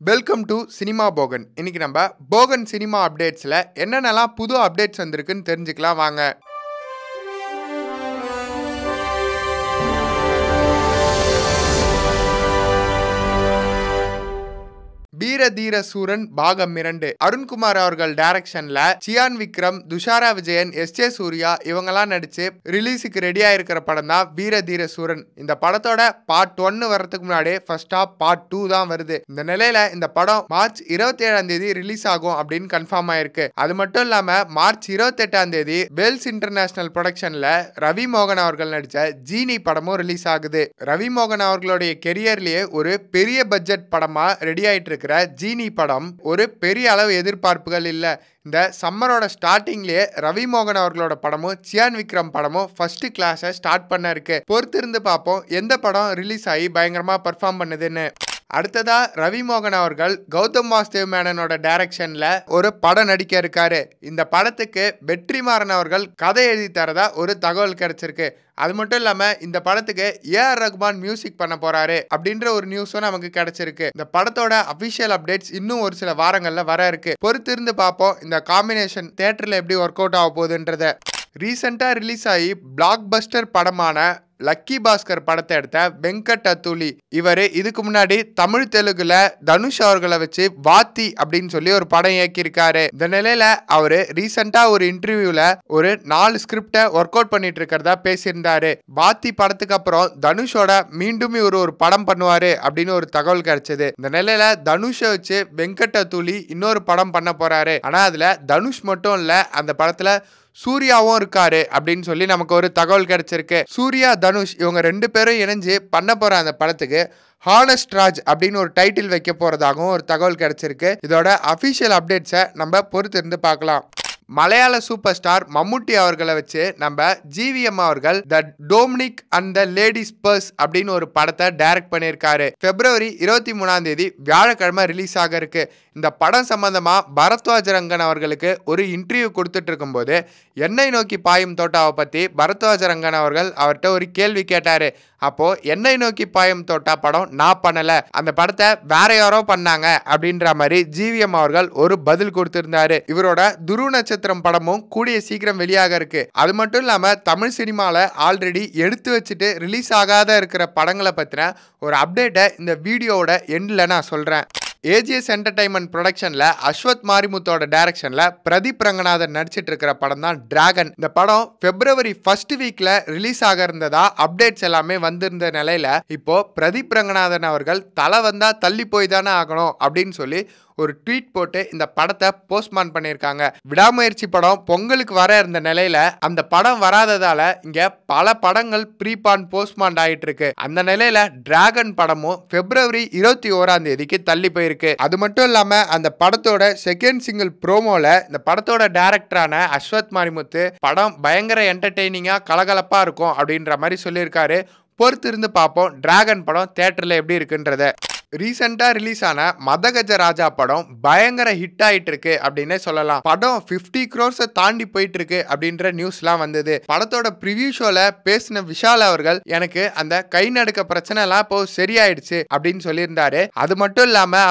Welcome to cinema Bogan. இன்னைக்கு நம்ம Bogan cinema அப்டேட்ஸ்ல என்னென்னலாம் புது அப்டேட்ஸ் வந்திருக்குன்னு தெரிஞ்சுக்கலாம் வாங்க. வீர தீர சூரன் பாகம் 2 அருண்குமார் அவர்கள் டைரக்ஷன்ல சியான் விக்ரம், துஷாரா விஜயன், எஸ்.ஜே. சூர்யா இவங்கெல்லாம் நடிச்சு ரிலீஸுக்கு ரெடியா இருக்கிற படம் தான் வீர தீர சூரன். இந்த படத்தோட பார்ட் 1 வர்றதுக்கு முன்னாடி ஃபர்ஸ்ட் ஹாஃப் பார்ட் 2 தான் வருது. இந்த நிலையில இந்த படம் மார்ச் 27ஆம் தேதி ரிலீஸ் ஆகும் அப்படின்னு கன்ஃபார்ம் ஆயிருக்கு. அது மட்டும் இல்லாம மார்ச் 28ஆம் தேதி வேல்ஸ் இன்டர்நேஷனல் ப்ரொடக்ஷன்ல ரவி மோகன் அவர்கள் நடிச்ச ஜீனி படமும் ரிலீஸ் ஆகுது. ரவி மோகன் அவர்களுடைய கெரியர்லயே ஒரு பெரிய பட்ஜெட் படமா ரெடி ஆயிட்டு இருக்கிற ஜீனி படம் ஒரு பெரிய அளவு எதிர்பார்ப்புகள் இல்ல. இந்த சம்மரோட ஸ்டார்டிங்லயே ரவி மோகன் அவர்களோட படமும் சியான் விக்ரம் படமும் ஃபர்ஸ்ட் கிளாஸை ஸ்டார்ட் பண்ண இருக்கு. பொறுத்திருந்து பார்ப்போம் எந்த படம் ரிலீஸ் ஆகி பயங்கரமா பெர்ஃபார்ம் பண்ணுதுன்னு. அடுத்ததா ரவி மோகன் அவர்கள் கௌதம் வாசுதேவ் மேனனோட டைரக்ஷன்ல ஒரு படம் நடிக்க இருக்காரு. இந்த படத்துக்கு வெற்றிமாறன் அவர்கள் கதை எழுதி தரதா ஒரு தகவல் கிடைச்சிருக்கு. அது மட்டும் இல்லாம இந்த படத்துக்கு ஏஆர் ரகுமான் மியூசிக் பண்ண போறாரு அப்படின்ற ஒரு நியூஸும் நமக்கு கிடைச்சிருக்கு. இந்த படத்தோட அபிஷியல் அப்டேட்ஸ் இன்னும் ஒரு சில வாரங்கள்ல வர இருக்கு. பொறுத்திருந்து பார்ப்போம் இந்த காம்பினேஷன் தியேட்டர்ல எப்படி ஒர்க் அவுட் ஆக போகுதுன்றத. ரீசெண்டா ரிலீஸ் ஆகி பிளாக் பஸ்டர் படமான லக்கி பாஸ்கர் படத்தை எடுத்த வெங்கட் அத்துலி இவர் இதுக்கு முன்னாடி தமிழ் தெலுங்குல தனுஷ் அவர்களை வச்சு வாத்தி அப்படின்னு சொல்லி ஒரு படம் இயக்கியிருக்காரு. இந்த நிலையில அவரு ரீசெண்டா ஒரு இன்டர்வியூல ஒரு 4 ஸ்கிரிப்டை ஒர்க் அவுட் பண்ணிட்டு இருக்கிறதா பேசியிருந்தாரு. வாத்தி படத்துக்கு அப்புறம் தனுஷோட மீண்டும் இவர் ஒரு படம் பண்ணுவாரு அப்படின்னு ஒரு தகவல் கிடைச்சது. இந்த நிலையில தனுஷை வச்சு வெங்கட் அத்துலி இன்னொரு படம் பண்ண போறாரு. ஆனா அதுல தனுஷ் மட்டும் இல்ல, அந்த படத்துல சூர்யாவும் இருக்காரு அப்படின்னு சொல்லி நமக்கு ஒரு தகவல் கிடைச்சிருக்கு. சூர்யா, தனுஷ் இவங்க 2 பேரும் இணைஞ்சு பண்ண போற அந்த படத்துக்கு ஹானஸ்ட் ராஜ் அப்படின்னு ஒரு டைட்டில் வைக்க போறதாகவும் ஒரு தகவல் கிடைச்சிருக்கு. இதோட அபிஷியல் அப்டேட்ஸை நம்ம பொறுத்திருந்து பார்க்கலாம். மலையாள சூப்பர் ஸ்டார் மம்முட்டி அவர்களை வச்சு நம்ம ஜிவிஎம் அவர்கள் the Dominic and the ladies purse அப்படின்னு ஒரு படத்தை டைரக்ட் பண்ணியிருக்காரு. பிப்ரவரி 23ஆம் தேதி வியாழக்கிழமை ரிலீஸ் ஆக இருக்கு. இந்த படம் சம்பந்தமா பரத்வாஜ் ரங்கன் அவர்களுக்கு ஒரு இன்டர்வியூ கொடுத்துட்டு இருக்கும் போது எண்ணெய் நோக்கி பாயும் தோட்டாவை பத்தி பரத்வாஜ் ரங்கன் அவர்கள் அவர்கிட்ட ஒரு கேள்வி கேட்டாரு. அப்போ எண்ணெய் நோக்கி பாயும் தோட்டா படம் நான் பண்ணல, அந்த படத்தை வேற யாரோ பண்ணாங்க அப்படின்ற மாதிரி ஜிவிஎம் அவர்கள் ஒரு பதில் கொடுத்திருந்தாரு. இவரோட துருவ நட்சத்திரம் படமும் கூடிய சீக்கிரம் வெளியாக இருக்கு. அது மட்டும் இல்லாம தமிழ் சினிமால ஆல்ரெடி எடுத்து வச்சுட்டு ரிலீஸ் ஆகாத இருக்கிற படங்களை பத்தின ஒரு அப்டேட்டை இந்த வீடியோவோட எண்ட்ல நான் சொல்றேன். ஏஜிஎஸ் என்டர்டைன்மெண்ட் ப்ரொடக்ஷன்ல அஸ்வத் மாரிமுத்தோட டைரக்ஷன்ல பிரதீப் ரங்கநாதன் நடிச்சிட்டு இருக்கிற படம் தான் டிராகன். இந்த படம் பிப்ரவரி 1st வீக்ல ரிலீஸ் ஆக இருந்ததா அப்டேட்ஸ் எல்லாமே வந்திருந்த நிலையில இப்போ பிரதீப் ரங்கநாதன் அவர்கள் தலை வந்தா தள்ளி போய் தானே ஆகணும் அப்படின்னு சொல்லி ஒரு ட்வீட் போட்டு இந்த படத்தை போஸ்ட்மான் பண்ணியிருக்காங்க. விடாமுயற்சி படம் பொங்கலுக்கு வர இருந்த நிலையில அந்த படம் வராததால இங்க பல படங்கள் ப்ரீபான் போஸ்ட்மான் ஆயிட்டு இருக்கு. அந்த நிலையில டிராகன் படமும் பிப்ரவரி 21ஆம் தேதிக்கு தள்ளி போயிருக்கு. அது மட்டும் இல்லாம அந்த படத்தோட செகண்ட் சிங்கிள் ப்ரோமோல இந்த படத்தோட டைரக்டரான அஸ்வத் மாரிமுத்து படம் பயங்கர என்டர்டெய்னிங்கா கலகலப்பா இருக்கும் அப்படின்ற மாதிரி சொல்லியிருக்காரு. பொறுத்திருந்து பார்ப்போம் டிராகன் படம் தியேட்டர்ல எப்படி இருக்குன்றத. ரீசெண்டா ரிலீஸ் ஆன மதகஜ ராஜா படம் பயங்கர ஹிட் ஆயிட்டு இருக்கு அப்படின்னே சொல்லலாம். படம் 50 crores தாண்டி போயிட்டு இருக்கு அப்படின்ற நியூஸ்லாம் வந்தது. படத்தோட ப்ரிவியூ ஷோல பேசின விஷால் அவர்கள் எனக்கு அந்த கை நடுக்க பிரச்சனை எல்லாம் இப்போ சரியாயிடுச்சு அப்படின்னு சொல்லியிருந்தாரு. அது மட்டும் இல்லாம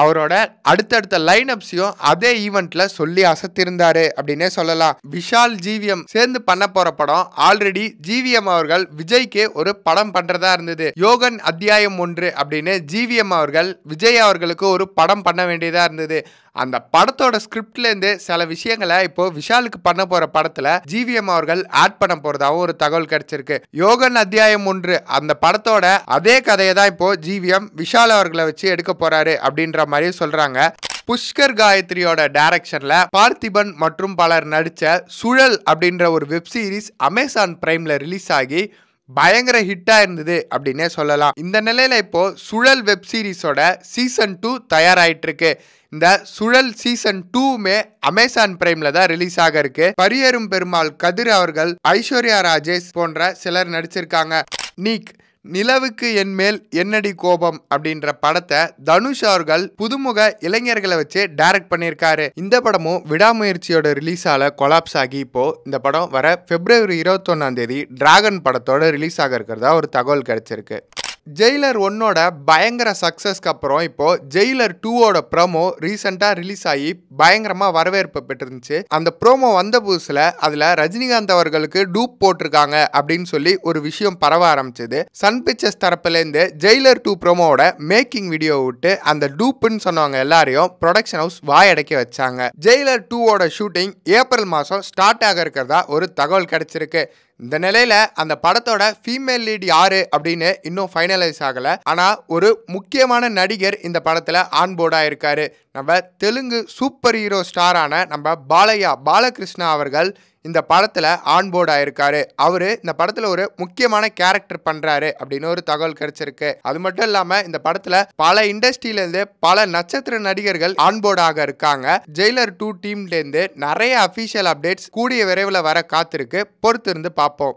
அவரோட அடுத்தடுத்த லைன் அப்ஸையும் அதே ஈவெண்ட்ல சொல்லி அசத்திருந்தாரு அப்படின்னே சொல்லலாம். விஷால் ஜிவிஎம் சேர்ந்து பண்ண போற படம் ஆல்ரெடி ஜிவிஎம் அவர்கள் விஜய்க்கு ஒரு படம் பண்றதா இருந்தது. யோகன் அத்தியாயம் 1 அப்படின்னு ஜிவிஎம் அவர்கள் விஜய் அவர்களுக்கு ஒரு படம் பண்ண வேண்டியதா இருந்தது. அந்த படத்தோட ஸ்கிரிப்ட்ல இருந்து சில விஷயங்களை இப்போ விஷாலுக்கு பண்ண போற படத்துல ஜிவிஎம் அவர்கள் ஆட் பண்ண போறதாவும் ஒரு தகவல் கிடைச்சிருக்கு. யோகன் அத்தியாயம் 1 அந்த படத்தோட அதே கதையை தான் இப்போ ஜிவிஎம் விஷால் அவர்களை வச்சு எடுக்க போறாரு அப்படின்ற மாதிரி சொல்றாங்க. புஷ்கர் காயத்ரியோட டைரக்ஷன்ல பார்த்திபன் மற்றும் பலர் நடிச்ச சுழல் அப்படின்ற ஒரு வெப் சீரிஸ் அமேசான் பிரைம்ல ரிலீஸ் ஆகி பயங்கர ஹிட்டா இருந்தது அப்படின்னே சொல்லலாம். இந்த நிலையில இப்போ சுழல் வெப் சீரிஸோட சீசன் 2 தயாராயிட்டு இருக்கு. இந்த சுழல் சீசன் 2மே அமேசான் பிரைம்ல தான் ரிலீஸ் ஆக இருக்கு. பரியரும் பெருமாள் கதிர் அவர்கள், ஐஸ்வர்யா ராஜேஷ் போன்ற சிலர் நடிச்சிருக்காங்க. நீக் நிலவுக்கு என் மேல் என்னடி கோபம் அப்படின்ற படத்தை தனுஷ் அவர்கள் புதுமுக இளைஞர்களை வச்சு டைரக்ட் பண்ணியிருக்காரு. இந்த படமும் விடாமுயற்சியோட ரிலீஸால கொலாப்ஸ் ஆகி இப்போ இந்த படம் வர பிப்ரவரி 21ஆம் தேதி டிராகன் படத்தோட ரிலீஸ் ஆக இருக்கிறதா ஒரு தகவல் கிடைச்சிருக்கு. ஜெயிலர் 1ஓட பயங்கர சக்ஸஸ்க்கு அப்புறம் இப்போ ஜெயிலர் 2ஓட ப்ரோமோ ரீசெண்டாக ரிலீஸ் ஆகி பயங்கரமாக வரவேற்பு பெற்றிருந்துச்சு. அந்த ப்ரோமோ வந்த புதுசில் அதில் ரஜினிகாந்த் அவர்களுக்கு டூப் போட்டிருக்காங்க அப்படின்னு சொல்லி ஒரு விஷயம் பரவ ஆரம்பிச்சது. சன் பிக்சர்ஸ் தரப்புலேருந்து ஜெயிலர் 2 ப்ரோமோவோட மேக்கிங் வீடியோ விட்டு அந்த டூப்புன்னு சொன்னவங்க எல்லாரையும் ப்ரொடக்ஷன் ஹவுஸ் வாயடைக்க வச்சாங்க. ஜெயிலர் 2ஓட ஷூட்டிங் ஏப்ரல் மாதம் ஸ்டார்ட் ஆக இருக்கிறதா ஒரு தகவல் கிடைச்சிருக்கு. இந்த நிலையில அந்த படத்தோட ஃபீமேல் லீட் யாரு அப்படின்னு இன்னும் ஃபைனலைஸ் ஆகல. ஆனா ஒரு முக்கியமான நடிகர் இந்த படத்துல ஆன்போர்டா இருக்காரு. நம்ம தெலுங்கு சூப்பர் ஹீரோ ஸ்டாரான நம்ம பாலகிருஷ்ணா அவர்கள் இந்த படத்துல ஆன்போர்ட் ஆயிருக்காரு. அவரு இந்த படத்துல ஒரு முக்கியமான கேரக்டர் பண்றாரு அப்படின்னு ஒரு தகவல் கிடைச்சிருக்கு. அது மட்டும் இல்லாம இந்த படத்துல பல இண்டஸ்ட்ரியில இருந்து பல நட்சத்திர நடிகர்கள் ஆன்போர்ட் ஆக இருக்காங்க. ஜெயிலர் 2 டீம்ல இருந்து நிறைய அபிஷியல் அப்டேட்ஸ் கூடிய விரைவில் வர காத்திருக்கு. பொறுத்து இருந்து பார்ப்போம்.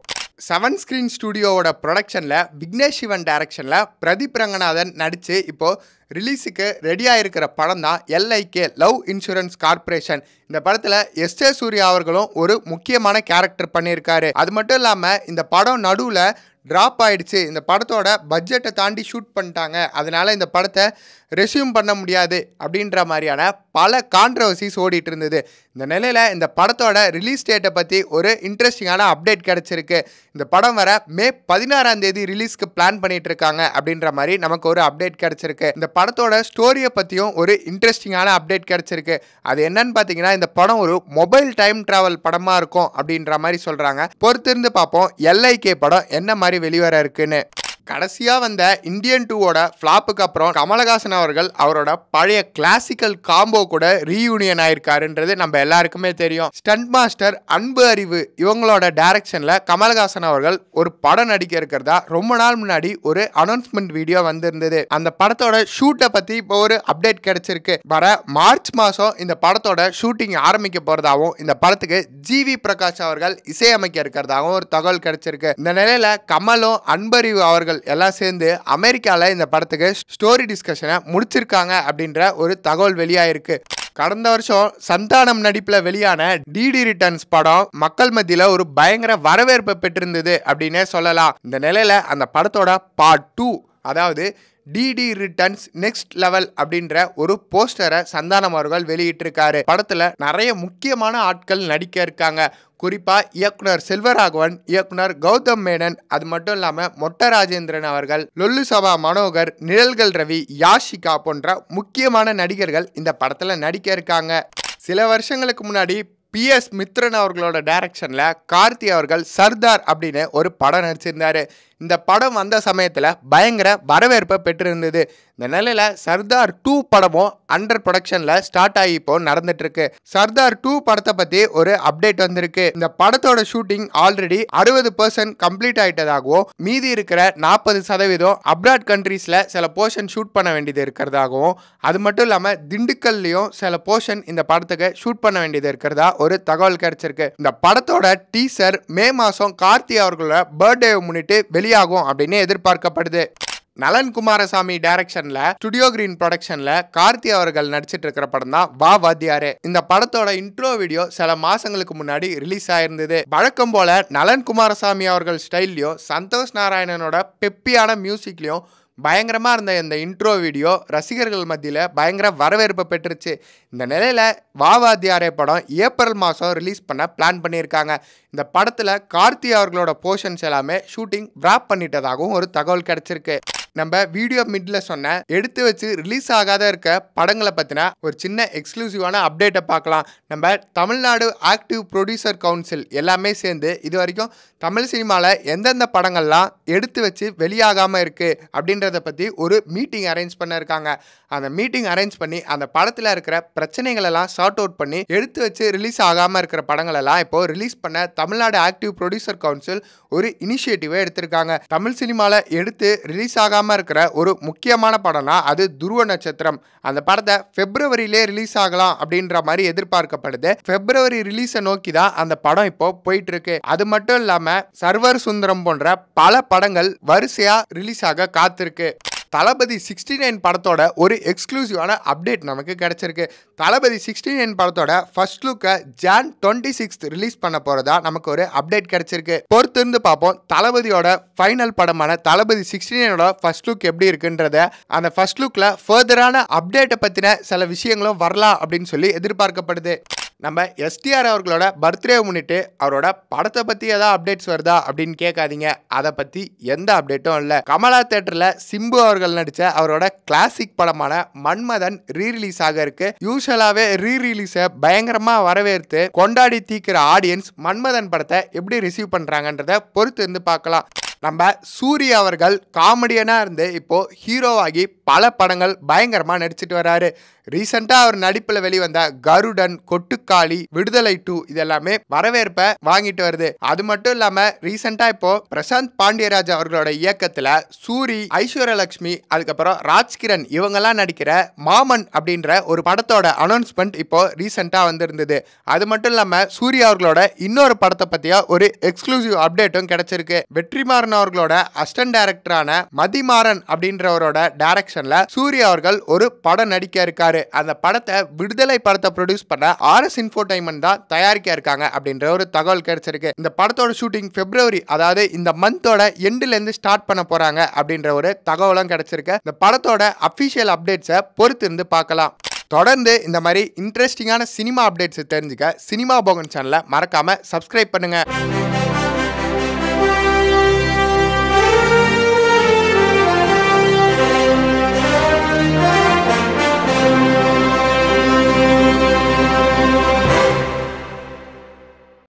7 ஸ்கிரீன் ஸ்டுடியோவோட ப்ரொடக்ஷனில் விக்னேஷ் சிவன் டைரக்ஷனில் பிரதீப் ரங்கநாதன் நடித்து இப்போது ரிலீஸுக்கு ரெடியாக இருக்கிற படம் தான் LIK லவ் இன்சூரன்ஸ் கார்பரேஷன். இந்த படத்தில் எஸ்ஏ சூர்யா அவர்களும் ஒரு முக்கியமான கேரக்டர் பண்ணியிருக்காரு. அது மட்டும் இல்லாமல் இந்த படம் நடுவில் ட்ராப் ஆயிடுச்சு. இந்த படத்தோட பட்ஜெட்டை தாண்டி ஷூட் பண்ணிட்டாங்க. அதனால இந்த படத்தை ரெஸ்யூம் பண்ண முடியாது அப்படின்ற மாதிரியான பல கான்ட்ரவர்சிஸ் ஓடிட்டு இருந்தது. இந்த நிலையில் இந்த படத்தோட ரிலீஸ் டேட்டை பற்றி ஒரு இன்ட்ரெஸ்டிங்கான அப்டேட் கிடச்சிருக்கு. இந்த படம் வர மே 16ஆம் தேதி ரிலீஸ்க்கு பிளான் பண்ணிட்டு இருக்காங்க அப்படின்ற மாதிரி நமக்கு ஒரு அப்டேட் கிடச்சிருக்கு. இந்த படத்தோட ஸ்டோரியை பற்றியும் ஒரு இன்ட்ரெஸ்டிங்கான அப்டேட் கிடச்சிருக்கு. அது என்னன்னு பார்த்தீங்கன்னா இந்த படம் ஒரு மொபைல் டைம் டிராவல் படமாக இருக்கும் அப்படின்ற மாதிரி சொல்கிறாங்க. பொறுத்திருந்து பார்ப்போம் LIK படம் என்ன மாதிரி வெளிவர இருக்குன்னு. கடைசியாக வந்த இந்தியன் 2ஓட ஃப்ளாப்புக்கு அப்புறம் கமலஹாசன் அவர்கள் அவரோட பழைய கிளாசிக்கல் காம்போ கூட ரீயூனியன் ஆயிருக்காருன்றது நம்ம எல்லாருக்குமே தெரியும். ஸ்டண்ட் மாஸ்டர் அன்பு அறிவு இவங்களோட டைரக்ஷனில் கமலஹாசன் அவர்கள் ஒரு படம் நடிக்க இருக்கிறதா ரொம்ப நாள் முன்னாடி ஒரு அனௌன்ஸ்மெண்ட் வீடியோ வந்திருந்தது. அந்த படத்தோட ஷூட்டை பற்றி இப்போ ஒரு அப்டேட் கிடைச்சிருக்கு. வர மார்ச் மாதம் இந்த படத்தோட ஷூட்டிங் ஆரம்பிக்க போகிறதாகவும் இந்த படத்துக்கு GV பிரகாஷ் அவர்கள் இசையமைக்க இருக்கிறதாகவும் ஒரு தகவல் கிடைச்சிருக்கு. இந்த நிலையில் கமலும் அன்பறிவு அவர்கள் எல்லாம் சேர்ந்து அமெரிக்கால இந்த படத்துக்கு ஸ்டோரி டிஸ்கஷனை முடிச்சிருக்காங்க அப்படின்ற ஒரு தகவல் வெளியாயிருக்கு. கடந்த வருஷம் சந்தானம் நடிப்புல வெளியான DD ரிட்டர்ன்ஸ் படம் மக்கள் மத்தியில ஒரு பயங்கர வரவேற்பை பெற்றிருந்தது அப்படின்னே சொல்லலாம். இந்த நிலையில அந்த படத்தோட பார்ட் 2 அதாவது DD ரிட்டர்ன்ஸ் நெக்ஸ்ட் லெவல் அப்படின்ற ஒரு போஸ்டரை சந்தானம் அவர்கள் வெளியிட்டிருக்காரு. படத்துல நிறைய முக்கியமான ஆட்கள் நடிக்க இருக்காங்க. குறிப்பா இயக்குனர் செல்வராகவன், இயக்குனர் கௌதம் மேனன், அது மட்டும் இல்லாம மொட்ட ராஜேந்திரன் அவர்கள், லொல்லு சபா மனோகர், நிழல்கள் ரவி, யாஷிகா போன்ற முக்கியமான நடிகர்கள் இந்த படத்துல நடிக்க இருக்காங்க. சில வருஷங்களுக்கு முன்னாடி PS மித்ரன் அவர்களோட டைரக்ஷனில் கார்த்தி அவர்கள் சர்தார் அப்படின்னு ஒரு படம் நடிச்சிருந்தாரு. இந்த படம் வந்த சமயத்தில் பயங்கர வரவேற்பை பெற்றிருந்தது. இந்த நிலையில் சர்தார் 2 படமும் அண்டர் ப்ரொடக்ஷனில் ஸ்டார்ட் ஆகி இப்போ நடந்துட்டு இருக்கு. சர்தார் 2 படத்தை பற்றி ஒரு அப்டேட் வந்திருக்கு. இந்த படத்தோட ஷூட்டிங் ஆல்ரெடி 60% கம்ப்ளீட் ஆகிட்டதாகவும் மீதி இருக்கிற 40% அப்ராட் கண்ட்ரீஸில் சில போர்ஷன் ஷூட் பண்ண வேண்டியது இருக்கிறதாகவும், அது மட்டும் இல்லாமல் திண்டுக்கல்லையும் சில போர்ஷன் இந்த படத்துக்கு ஷூட் பண்ண வேண்டியது இருக்கிறதா ஒரு தகவல் கிடைச்சிருக்கு. இந்த படத்தோட டீசர் மே மாதம் கார்த்தி அவர்களோட பர்த்டேவை முன்னிட்டு வெளியாகும் அப்படின்னு எதிர்பார்க்கப்படுது. நலன் குமாரசாமி டைரக்ஷன்ல ஸ்டுடியோ கிரீன் ப்ரொடக்ஷன்ல கார்த்தி அவர்கள் நடிச்சிட்டு இருக்கிற படம் தான் வா வாத்தியாரே. இந்த படத்தோட இன்ட்ரோ வீடியோ சில மாசங்களுக்கு முன்னாடி ரிலீஸ் ஆயிருந்தது. வழக்கம் போல நலன் குமாரசாமி அவர்கள் ஸ்டைல்லையும் சந்தோஷ் நாராயணனோட பெப்பியான மியூசிக்லையும் பயங்கரமா இருந்த இந்த இன்ட்ரோ வீடியோ ரசிகர்கள் மத்தியில் பயங்கர வரவேற்பு பெற்றுச்சு. இந்த நிலையில வா வாத்தியாரே படம் ஏப்ரல் மாதம் ரிலீஸ் பண்ண பிளான் பண்ணியிருக்காங்க. இந்த படத்தில் கார்த்தி அவர்களோட போர்ஷன்ஸ் எல்லாமே ஷூட்டிங் ராப் பண்ணிட்டதாகவும் ஒரு தகவல் கிடைச்சிருக்கு. நம்ம வீடியோ மிட்ல சொன்ன எடுத்து வச்சு ரிலீஸ் ஆகாத இருக்க படங்களை பற்றின ஒரு சின்ன எக்ஸ்க்ளூசிவான அப்டேட்டை பார்க்கலாம். நம்ம தமிழ்நாடு ஆக்டிவ் ப்ரொடியூசர் கவுன்சில் எல்லாமே சேர்ந்து இது வரைக்கும் தமிழ் சினிமாவில் எந்தெந்த படங்கள்லாம் எடுத்து வச்சு வெளியாகாமல் இருக்குது அப்படின்றத பற்றி ஒரு மீட்டிங் அரேஞ்ச் பண்ணியிருக்காங்க. அந்த மீட்டிங் அரேஞ்ச் பண்ணி அந்த படத்தில் இருக்கிற பிரச்சனைகளெல்லாம் சார்ட் அவுட் பண்ணி எடுத்து வச்சு ரிலீஸ் ஆகாமல் இருக்கிற படங்களெல்லாம் இப்போது ரிலீஸ் பண்ண தமிழ்நாடு ஆக்டிவ் ப்ரொடியூசர் கவுன்சில் ஒரு இனிஷியேட்டிவை எடுத்திருக்காங்க. தமிழ் சினிமாவில் எடுத்து ரிலீஸ் ஆகாமல் இருக்கிற ஒரு முக்கியமான படம்னா அது துருவ நட்சத்திரம். அந்த படத்தை பிப்ரவரியிலே ரிலீஸ் ஆகலாம் அப்படின்ற மாதிரி எதிர்பார்க்கப்படுது. பிப்ரவரி ரிலீஸை நோக்கி தான் அந்த படம் இப்போ போயிட்டு இருக்கு. அது மட்டும் இல்லாமல் சர்வர் சுந்தரம் போன்ற பல படங்கள் வரிசையா ரிலீஸ் ஆக காத்திருக்கு. தளபதி 69 படத்தோட ஒரு எக்ஸ்க்ளூசிவான அப்டேட் நமக்கு கிடைச்சிருக்கு. தளபதி 69 படத்தோட ஃபர்ஸ்ட் லுக்கை ஜான் 26 ரிலீஸ் பண்ண போறதா நமக்கு ஒரு அப்டேட் கிடைச்சிருக்கு. பொறுத்திருந்து பார்ப்போம் தளபதியோட ஃபைனல் படமான தளபதி 69ஓட ஃபர்ஸ்ட் லுக் எப்படி இருக்குன்றத, அந்த ஃபர்ஸ்ட் லுக்ல ஃபர்தரான அப்டேட்டை பத்தின சில விஷயங்களும் வரலாம் அப்படின்னு சொல்லி எதிர்பார்க்கப்படுது. நம்ம எஸ்டிஆர் அவர்களோட பர்த்டே முன்னிட்டு அவரோட படத்தை பற்றி ஏதாவது அப்டேட்ஸ் வருதா அப்படின்னு கேட்காதீங்க. அதை பற்றி எந்த அப்டேட்டும் இல்லை. கமலா தேட்டரில் சிம்பு அவர்கள் நடித்த அவரோட கிளாசிக் படமான மன்மதன் ரீரிலீஸ் ஆக இருக்கு. யூஸ்வலாகவே ரீரிலீஸை பயங்கரமாக வரவேற்று கொண்டாடி தீக்கிற ஆடியன்ஸ் மன்மதன் படத்தை எப்படி ரிசீவ் பண்ணுறாங்கன்றத பொறுத்து இருந்து பார்க்கலாம். நம்ம சூர்யா அவர்கள் காமெடியனாக இருந்து இப்போ ஹீரோவாகி பல படங்கள் பயங்கரமாக நடிச்சிட்டு வராரு. ரீசெண்டாக அவர் நடிப்பில் வெளிவந்த கருடன், கொட்டுக்காளி, விடுதலை 2 இதெல்லாமே வரவேற்பை வாங்கிட்டு வருது. அது மட்டும் இல்லாமல் ரீசெண்டாக இப்போ பிரசாந்த் பாண்டியராஜ் அவர்களோட இயக்கத்தில் சூரி, ஐஸ்வர்யலட்சுமி, அதுக்கப்புறம் ராஜ்கிரண் இவங்கெல்லாம் நடிக்கிற மாமன் அப்படின்ற ஒரு படத்தோட அனௌன்ஸ்மெண்ட் இப்போ ரீசெண்டாக வந்திருந்தது. அது மட்டும் இல்லாமல் சூர்யா அவர்களோட இன்னொரு படத்தை பற்றிய ஒரு எக்ஸ்க்ளூசிவ் அப்டேட்டும் கிடைச்சிருக்கு. வெற்றிமாறன் அவர்களோட அசிஸ்டன்ட் டைரக்டரான மதிமாறன் அப்படின்றவரோட டைரக்ஷன்ல சூர்யா அவர்கள் ஒரு படம் நடிக்க இருக்காரு. அந்த படத்தை விடுதலை படத்தை ப்ரொடியூஸ் பண்ண RS இன்ஃபோடைன்மெண்ட் தான் தயாரிக்க இருக்காங்க அப்படின்ற ஒரு தகவல் கிடைச்சிருக்கு. இந்த படத்தோட ஷூட்டிங் பிப்ரவரி, அதாவது இந்த மந்தோட எண்ட்ல இருந்து ஸ்டார்ட் பண்ண போறாங்க அப்படின்ற ஒரு தகவலும் கிடைச்சிருக்கு. இந்த படத்தோட அபிஷியல் அப்டேட்ஸை பொறுத்து இருந்து பார்க்கலாம். தொடர்ந்து இந்த மாதிரி இன்ட்ரெஸ்டிங்கான சினிமா அப்டேட்ஸ் தெரிஞ்சுக்க சினிமா போகன் சேனலை மறக்காம சப்ஸ்கிரைப் பண்ணுங்க.